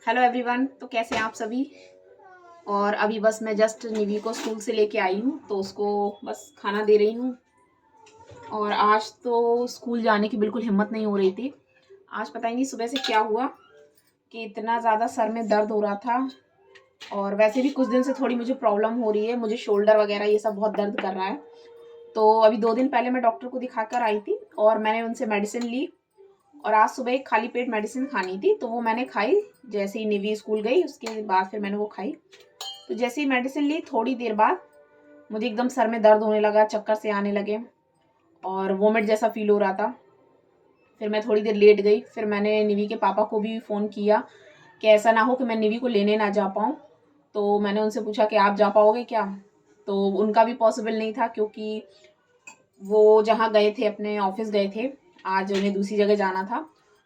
Hello everyone. तो कैसे हैं आप सभी। और अभी बस मैं जस्ट निवी को स्कूल से लेके आई हूँ, तो उसको बस खाना दे रही हूँ। और आज तो स्कूल जाने की बिल्कुल हिम्मत नहीं हो रही थी। आज पता ही नहीं सुबह से क्या हुआ कि इतना ज़्यादा सर में दर्द हो रहा था। और वैसे भी कुछ दिन से थोड़ी मुझे प्रॉब्लम हो रही है, मुझे शोल्डर वगैरह ये सब बहुत दर्द कर रहा है। तो अभी 2 दिन पहले मैं डॉक्टर को दिखा कर आई थी और मैंने उनसे मेडिसिन ली। और आज सुबह एक खाली पेट मेडिसिन खानी थी, तो वो मैंने खाई। जैसे ही निवी स्कूल गई उसके बाद फिर मैंने वो खाई। तो जैसे ही मेडिसिन ली थोड़ी देर बाद मुझे एकदम सर में दर्द होने लगा, चक्कर से आने लगे और वोमिट जैसा फील हो रहा था। फिर मैं थोड़ी देर लेट गई। फिर मैंने निवी के पापा को भी फ़ोन किया कि ऐसा ना हो कि मैं निवी को लेने ना जा पाऊँ। तो मैंने उनसे पूछा कि आप जा पाओगे क्या। तो उनका भी पॉसिबल नहीं था, क्योंकि वो जहाँ गए थे अपने ऑफिस गए थे। आज उन्हें दूसरी जगह जाना था,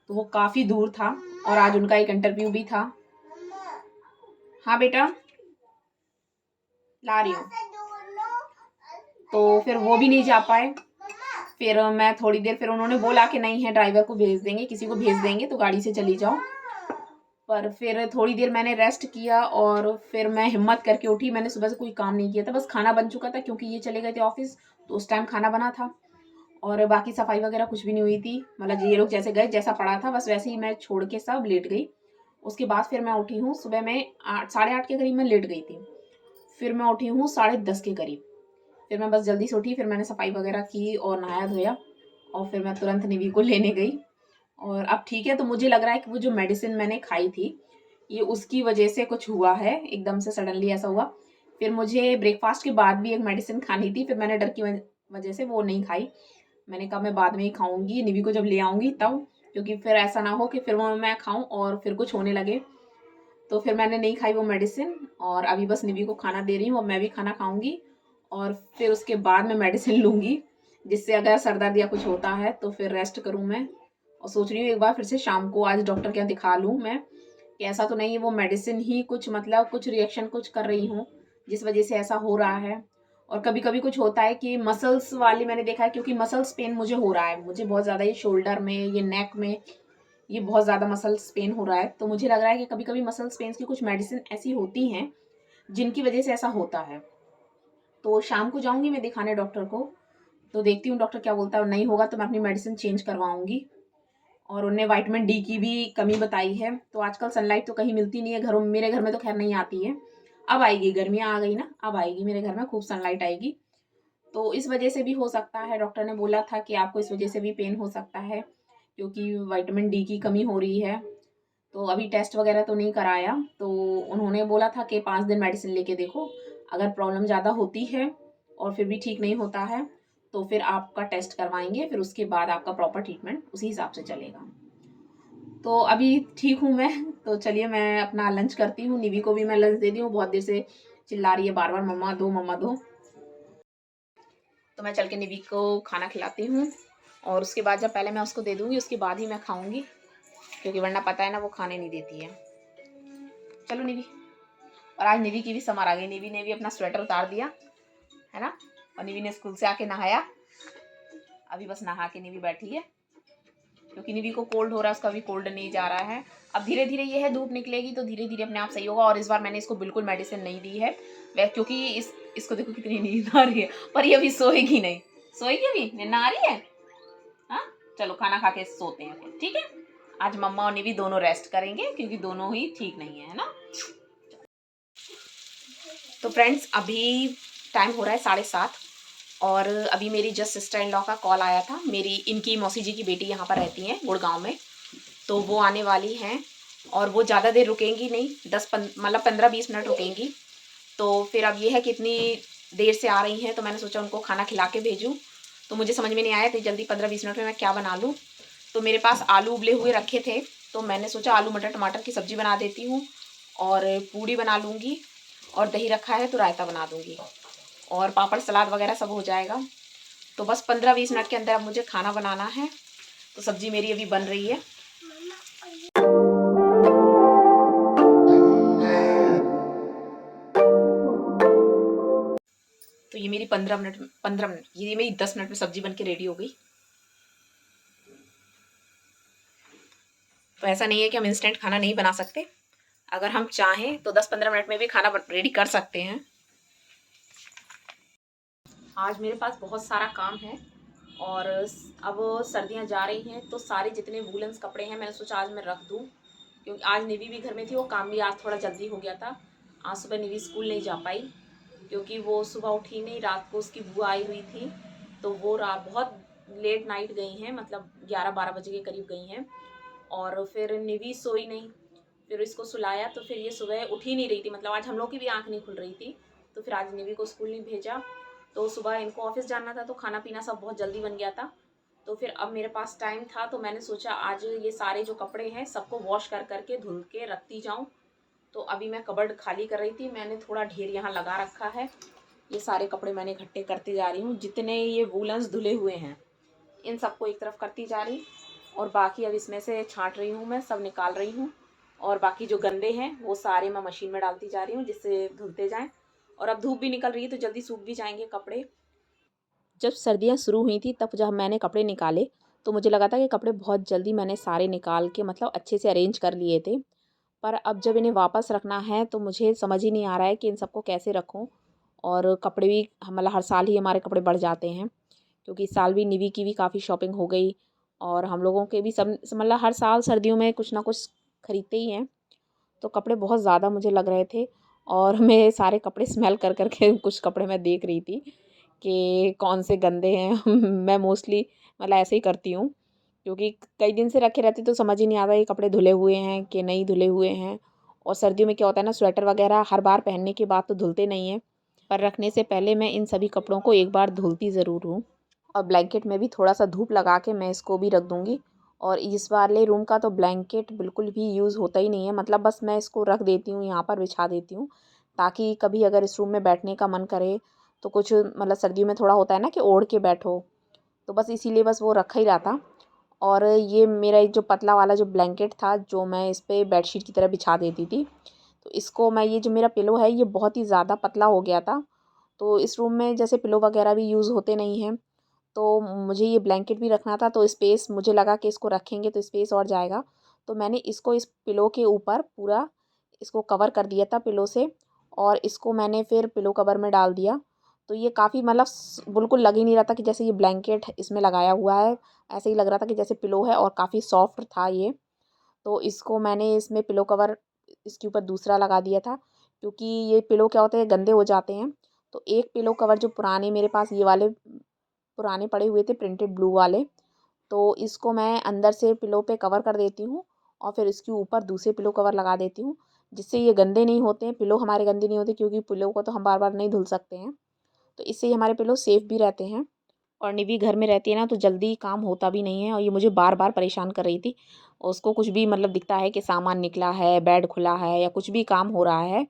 तो वो काफ़ी दूर था और आज उनका एक इंटरव्यू भी था। हाँ बेटा, ला रही हूँ। तो फिर वो भी नहीं जा पाए। फिर मैं थोड़ी देर, फिर उन्होंने बोला कि नहीं है, ड्राइवर को भेज देंगे, किसी को भेज देंगे, तो गाड़ी से चली जाओ। पर फिर थोड़ी देर मैंने रेस्ट किया और फिर मैं हिम्मत करके उठी। मैंने सुबह से कोई काम नहीं किया था, बस खाना बन चुका था क्योंकि ये चले गए थे ऑफिस, तो उस टाइम खाना बना था। और बाकी सफाई वगैरह कुछ भी नहीं हुई थी। मतलब ये लोग जैसे गए, जैसा पड़ा था बस वैसे ही मैं छोड़ के सब लेट गई। उसके बाद फिर मैं उठी हूँ सुबह में 8 साढ़े 8 के करीब मैं लेट गई थी। फिर मैं उठी हूँ 10:30 के करीब। फिर मैं बस जल्दी से उठी, फिर मैंने सफाई वगैरह की और नहाया धोया और फिर मैं तुरंत निवी को लेने गई। और अब ठीक है। तो मुझे लग रहा है कि वो जो मेडिसिन मैंने खाई थी ये उसकी वजह से कुछ हुआ है, एकदम से सडनली ऐसा हुआ। फिर मुझे ब्रेकफास्ट के बाद भी एक मेडिसिन खानी थी, फिर मैंने डर की वजह से वो नहीं खाई। मैंने कहा मैं बाद में ही खाऊंगी, निवी को जब ले आऊंगी तब, क्योंकि फिर ऐसा ना हो कि फिर वो मैं खाऊं और फिर कुछ होने लगे। तो फिर मैंने नहीं खाई वो मेडिसिन और अभी बस निवी को खाना दे रही हूँ और मैं भी खाना खाऊंगी। और फिर उसके बाद मैं मेडिसिन लूंगी, जिससे अगर सर दर्द या कुछ होता है तो फिर रेस्ट करूँ मैं। और सोच रही हूँ एक बार फिर से शाम को आज डॉक्टर के यहाँ दिखा लूँ मैं, कि ऐसा तो नहीं है वो मेडिसिन ही कुछ, मतलब कुछ रिएक्शन कुछ कर रही हूँ जिस वजह से ऐसा हो रहा है। और कभी कभी कुछ होता है कि मसल्स वाली मैंने देखा है, क्योंकि मसल्स पेन मुझे हो रहा है, मुझे बहुत ज़्यादा ये शोल्डर में, ये नेक में, ये बहुत ज़्यादा मसल्स पेन हो रहा है। तो मुझे लग रहा है कि कभी कभी मसल्स पेन की कुछ मेडिसिन ऐसी होती हैं जिनकी वजह से ऐसा होता है। तो शाम को जाऊंगी मैं दिखाने डॉक्टर को, तो देखती हूँ डॉक्टर क्या बोलता है। और नहीं होगा तो मैं अपनी मेडिसिन चेंज करवाऊंगी। और उन्हें विटामिन डी की भी कमी बताई है। तो आजकल सनलाइट तो कहीं मिलती नहीं है घरों में, मेरे घर में तो खैर नहीं आती है। अब आएगी, गर्मियाँ आ गई ना, अब आएगी मेरे घर में खूब सनलाइट आएगी। तो इस वजह से भी हो सकता है, डॉक्टर ने बोला था कि आपको इस वजह से भी पेन हो सकता है, क्योंकि विटामिन डी की कमी हो रही है। तो अभी टेस्ट वगैरह तो नहीं कराया। तो उन्होंने बोला था कि 5 दिन मेडिसिन लेके देखो, अगर प्रॉब्लम ज़्यादा होती है और फिर भी ठीक नहीं होता है तो फिर आपका टेस्ट करवाएंगे, फिर उसके बाद आपका प्रॉपर ट्रीटमेंट उसी हिसाब से चलेगा। तो अभी ठीक हूँ मैं। तो चलिए मैं अपना लंच करती हूँ, निवी को भी मैं लंच दे दी हूँ, बहुत देर से चिल्ला रही है बार बार मम्मा दो मम्मा दो। तो मैं चल के निवी को खाना खिलाती हूँ और उसके बाद जब पहले मैं उसको दे दूँगी उसके बाद ही मैं खाऊँगी, क्योंकि वरना पता है ना वो खाने नहीं देती है। चलो निवी। और आज निवी की भी समर आ गई, निवी ने भी अपना स्वेटर उतार दिया है ना। और निवी ने स्कूल से आके नहाया, अभी बस नहा के निवी बैठी है, क्योंकि निवी को कोल्ड हो रहा है, उसका भी कोल्ड नहीं जा रहा है। अब धीरे धीरे ये है, धूप निकलेगी तो धीरे धीरे अपने आप सही होगा। और इस बार मैंने इसको बिल्कुल मेडिसिन नहीं दी है वह, क्योंकि इसको देखो कितनी नींद आ रही है, पर ये अभी सोएगी नहीं। सोएगी अभी, नींद आ रही है। हाँ चलो खाना खा के सोते हैं फिर, ठीक है। आज मम्मा और निवी दोनों रेस्ट करेंगे क्योंकि दोनों ही ठीक नहीं है ना। तो फ्रेंड्स अभी टाइम हो रहा है 7:30 और अभी मेरी जस्ट सिस्टर इन लॉ का कॉल आया था। मेरी इनकी मौसी जी की बेटी यहाँ पर रहती हैं गुड़गांव में, तो वो आने वाली हैं और वो ज़्यादा देर रुकेंगी नहीं, 15-20 मिनट रुकेंगी। तो फिर अब ये है कि इतनी देर से आ रही हैं तो मैंने सोचा उनको खाना खिला के भेजूँ। तो मुझे समझ में नहीं आया तो जल्दी 15-20 मिनट में मैं क्या बना लूँ। तो मेरे पास आलू उबले हुए रखे थे, तो मैंने सोचा आलू मटर टमाटर की सब्ज़ी बना देती हूँ और पूड़ी बना लूँगी। और दही रखा है तो रायता बना दूँगी और पापड़ सलाद वगैरह सब हो जाएगा। तो बस 15-20 मिनट के अंदर अब मुझे खाना बनाना है। तो सब्ज़ी मेरी अभी बन रही है। तो ये मेरी 15 मिनट ये मेरी 10 मिनट में सब्जी बन के रेडी हो गई। तो ऐसा नहीं है कि हम इंस्टेंट खाना नहीं बना सकते, अगर हम चाहें तो 10-15 मिनट में भी खाना रेडी कर सकते हैं। आज मेरे पास बहुत सारा काम है और अब सर्दियां जा रही हैं तो सारे जितने वूलन्स कपड़े हैं मैंने सोचा आज मैं रख दूं, क्योंकि आज निवी भी घर में थी। वो काम भी आज थोड़ा जल्दी हो गया था। आज सुबह निवी स्कूल नहीं जा पाई क्योंकि वो सुबह उठी नहीं, रात को उसकी बुआ आई हुई थी तो वो रात बहुत लेट नाइट गई हैं, मतलब 11-12 बजे के करीब गई हैं। और फिर निवी सोई नहीं, फिर इसको सुलाया तो फिर ये सुबह उठ ही नहीं रही थी, मतलब आज हम लोग की भी आंख नहीं खुल रही थी। तो फिर आज निवी को स्कूल नहीं भेजा, तो सुबह इनको ऑफिस जाना था तो खाना पीना सब बहुत जल्दी बन गया था। तो फिर अब मेरे पास टाइम था तो मैंने सोचा आज ये सारे जो कपड़े हैं सबको वॉश कर करके धुल के रखती जाऊँ। तो अभी मैं कबर्ड खाली कर रही थी, मैंने थोड़ा ढेर यहाँ लगा रखा है। ये सारे कपड़े मैंने इकट्ठे करते जा रही हूँ, जितने ये वूलन्स धुले हुए हैं इन सबको एक तरफ करती जा रही, और बाकी अब इसमें से छांट रही हूँ, मैं सब निकाल रही हूँ। और बाकी जो गंदे हैं वो सारे मैं मशीन में डालती जा रही हूँ जिससे धुलते जाएं। और अब धूप भी निकल रही है तो जल्दी सूख भी जाएंगे कपड़े। जब सर्दियाँ शुरू हुई थी तब जब मैंने कपड़े निकाले तो मुझे लगा था कि कपड़े बहुत जल्दी मैंने सारे निकाल के मतलब अच्छे से अरेंज कर लिए थे। पर अब जब इन्हें वापस रखना है तो मुझे समझ ही नहीं आ रहा है कि इन सबको कैसे रखूं। और कपड़े भी मतलब हर साल ही हमारे कपड़े बढ़ जाते हैं, क्योंकि इस साल भी निवी की भी काफ़ी शॉपिंग हो गई और हम लोगों के भी सब मतलब हर साल सर्दियों में कुछ ना कुछ खरीदते ही हैं। तो कपड़े बहुत ज़्यादा मुझे लग रहे थे और मैं सारे कपड़े स्मेल कर कर के कुछ कपड़े मैं देख रही थी कि कौन से गंदे हैं। मैं मोस्टली मतलब ऐसे ही करती हूँ, क्योंकि कई दिन से रखे रहते तो समझ ही नहीं आता ये कपड़े धुले हुए हैं कि नहीं धुले हुए हैं। और सर्दियों में क्या होता है ना, स्वेटर वगैरह हर बार पहनने के बाद तो धुलते नहीं हैं, पर रखने से पहले मैं इन सभी कपड़ों को एक बार धुलती ज़रूर हूँ। और ब्लैंकेट में भी थोड़ा सा धूप लगा के मैं इसको भी रख दूँगी। और इस वाले रूम का तो ब्लैंकेट बिल्कुल भी यूज़ होता ही नहीं है, मतलब बस मैं इसको रख देती हूँ, यहाँ पर बिछा देती हूँ ताकि कभी अगर इस रूम में बैठने का मन करे तो कुछ मतलब सर्दियों में थोड़ा होता है ना कि ओढ़ के बैठो, तो बस इसीलिए बस वो रखा ही रहा था। और ये मेरा एक जो पतला वाला जो ब्लैंकेट था जो मैं इस पर बेडशीट की तरह बिछा देती थी, तो इसको मैं ये जो मेरा पिलो है ये बहुत ही ज़्यादा पतला हो गया था। तो इस रूम में जैसे पिलो वगैरह भी यूज़ होते नहीं हैं तो मुझे ये ब्लैंकेट भी रखना था, तो स्पेस मुझे लगा कि इसको रखेंगे तो स्पेस और जाएगा। तो मैंने इसको इस पिलो के ऊपर पूरा इसको कवर कर दिया था पिलो से, और इसको मैंने फिर पिलो कवर में डाल दिया। तो ये काफ़ी मतलब बिल्कुल लग ही नहीं रहा था कि जैसे ये ब्लैंकेट इसमें लगाया हुआ है, ऐसे ही लग रहा था कि जैसे पिलो है, और काफ़ी सॉफ्ट था ये। तो इसको मैंने इसमें पिलो कवर इसके ऊपर दूसरा लगा दिया था, क्योंकि ये पिलो क्या होते हैं गंदे हो जाते हैं। तो एक पिलो कवर जो पुराने मेरे पास ये वाले पुराने पड़े हुए थे प्रिंटेड ब्लू वाले, तो इसको मैं अंदर से पिलो पे कवर कर देती हूँ और फिर इसके ऊपर दूसरे पिलो कवर लगा देती हूँ, जिससे ये गंदे नहीं होते हैं। पिलो हमारे गंदे नहीं होते क्योंकि पिलो को तो हम बार बार नहीं धुल सकते हैं, तो इससे ही हमारे पिलो सेफ़ भी रहते हैं। और निवी घर में रहती है ना तो जल्दी काम होता भी नहीं है, और ये मुझे बार बार परेशान कर रही थी। और उसको कुछ भी मतलब दिखता है कि सामान निकला है, बेड खुला है या कुछ भी काम हो रहा है,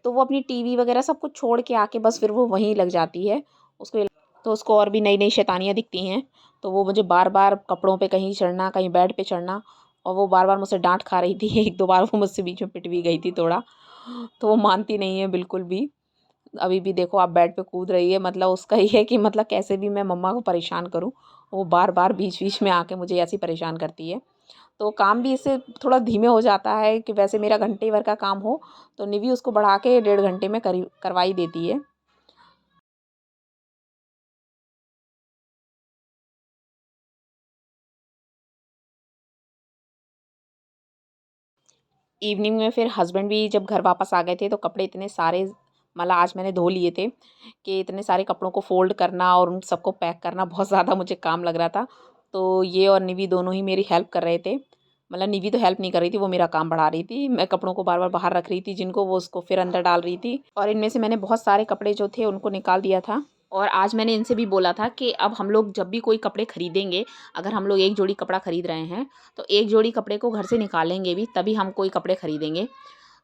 तो वो अपनी टीवी वगैरह सब कुछ छोड़ के आके बस फिर वो वहीं लग जाती है। उसको तो उसको और भी नई नई शैतानियाँ दिखती हैं, तो वो मुझे बार बार कपड़ों पे कहीं चढ़ना, कहीं बेड पे चढ़ना, और वो बार बार मुझसे डांट खा रही थी। एक दो बार वो मुझसे बीच में पिट भी गई थी थोड़ा। तो वो मानती नहीं है बिल्कुल भी। अभी भी देखो आप बेड पे कूद रही है, मतलब उसका ये है कि मतलब कैसे भी मैं मम्मा को परेशान करूं, वो बार बार बीच बीच में आके मुझे ऐसी परेशान करती है। तो काम भी इससे थोड़ा धीमे हो जाता है कि वैसे मेरा घंटे भर का काम हो तो निवी उसको बढ़ा के 1.5 घंटे में करवाई देती है। इवनिंग में फिर हस्बैंड भी जब घर वापस आ गए थे तो कपड़े इतने सारे मतलब आज मैंने धो लिए थे कि इतने सारे कपड़ों को फ़ोल्ड करना और उन सबको पैक करना बहुत ज़्यादा मुझे काम लग रहा था। तो ये और निवी दोनों ही मेरी हेल्प कर रहे थे। मतलब निवी तो हेल्प नहीं कर रही थी, वो मेरा काम बढ़ा रही थी। मैं कपड़ों को बार-बार बाहर रख रही थी जिनको, वो उसको फिर अंदर डाल रही थी। और इनमें से मैंने बहुत सारे कपड़े जो थे उनको निकाल दिया था। और आज मैंने इनसे भी बोला था कि अब हम लोग जब भी कोई कपड़े खरीदेंगे, अगर हम लोग एक जोड़ी कपड़ा खरीद रहे हैं तो एक जोड़ी कपड़े को घर से निकालेंगे भी तभी हम कोई कपड़े खरीदेंगे।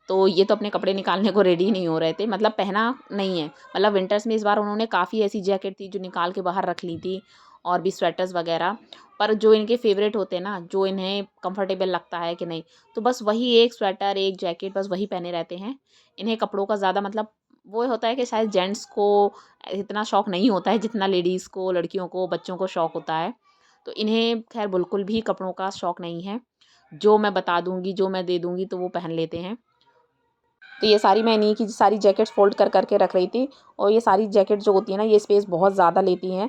तो ये तो अपने कपड़े निकालने को रेडी नहीं हो रहे थे, मतलब पहना नहीं है। मतलब विंटर्स में इस बार उन्होंने काफ़ी ऐसी जैकेट थी जो निकाल के बाहर रख ली थी, और भी स्वेटर्स वगैरह। पर जो इनके फेवरेट होते हैं ना, जो इन्हें कंफर्टेबल लगता है कि नहीं, तो बस वही एक स्वेटर एक जैकेट बस वही पहने रहते हैं। इन्हें कपड़ों का ज़्यादा मतलब वो होता है कि शायद जेंट्स को इतना शौक नहीं होता है जितना लेडीज़ को, लड़कियों को, बच्चों को शौक होता है। तो इन्हें खैर बिल्कुल भी कपड़ों का शौक नहीं है। जो मैं बता दूंगी, जो मैं दे दूंगी तो वो पहन लेते हैं। तो ये सारी मैं इन्हीं की सारी जैकेट्स फ़ोल्ड कर कर के रख रही थी। और ये सारी जैकेट जो होती है ना, ये स्पेस बहुत ज़्यादा लेती हैं।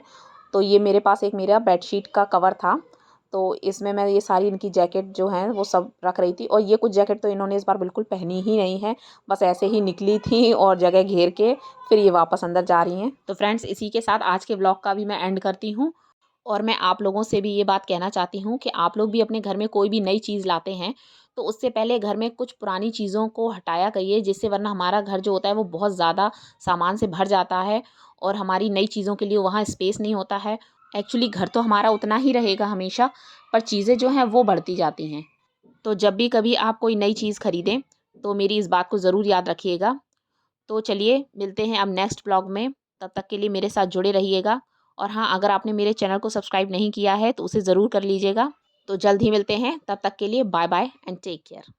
तो ये मेरे पास एक मेरा बेडशीट का कवर था, तो इसमें मैं ये सारी इनकी जैकेट जो हैं वो सब रख रही थी। और ये कुछ जैकेट तो इन्होंने इस बार बिल्कुल पहनी ही नहीं है, बस ऐसे ही निकली थी और जगह घेर के फिर ये वापस अंदर जा रही हैं। तो फ्रेंड्स, इसी के साथ आज के ब्लॉग का भी मैं एंड करती हूँ। और मैं आप लोगों से भी ये बात कहना चाहती हूँ कि आप लोग भी अपने घर में कोई भी नई चीज़ लाते हैं, तो उससे पहले घर में कुछ पुरानी चीज़ों को हटाया करिए, जिससे वरना हमारा घर जो होता है वो बहुत ज़्यादा सामान से भर जाता है और हमारी नई चीज़ों के लिए वहाँ स्पेस नहीं होता है। एक्चुअली घर तो हमारा उतना ही रहेगा हमेशा, पर चीज़ें जो हैं वो बढ़ती जाती हैं। तो जब भी कभी आप कोई नई चीज़ खरीदें, तो मेरी इस बात को ज़रूर याद रखिएगा। तो चलिए मिलते हैं अब नेक्स्ट व्लॉग में, तब तक के लिए मेरे साथ जुड़े रहिएगा। और हाँ, अगर आपने मेरे चैनल को सब्सक्राइब नहीं किया है तो उसे ज़रूर कर लीजिएगा। तो जल्द ही मिलते हैं, तब तक के लिए bye bye and take care.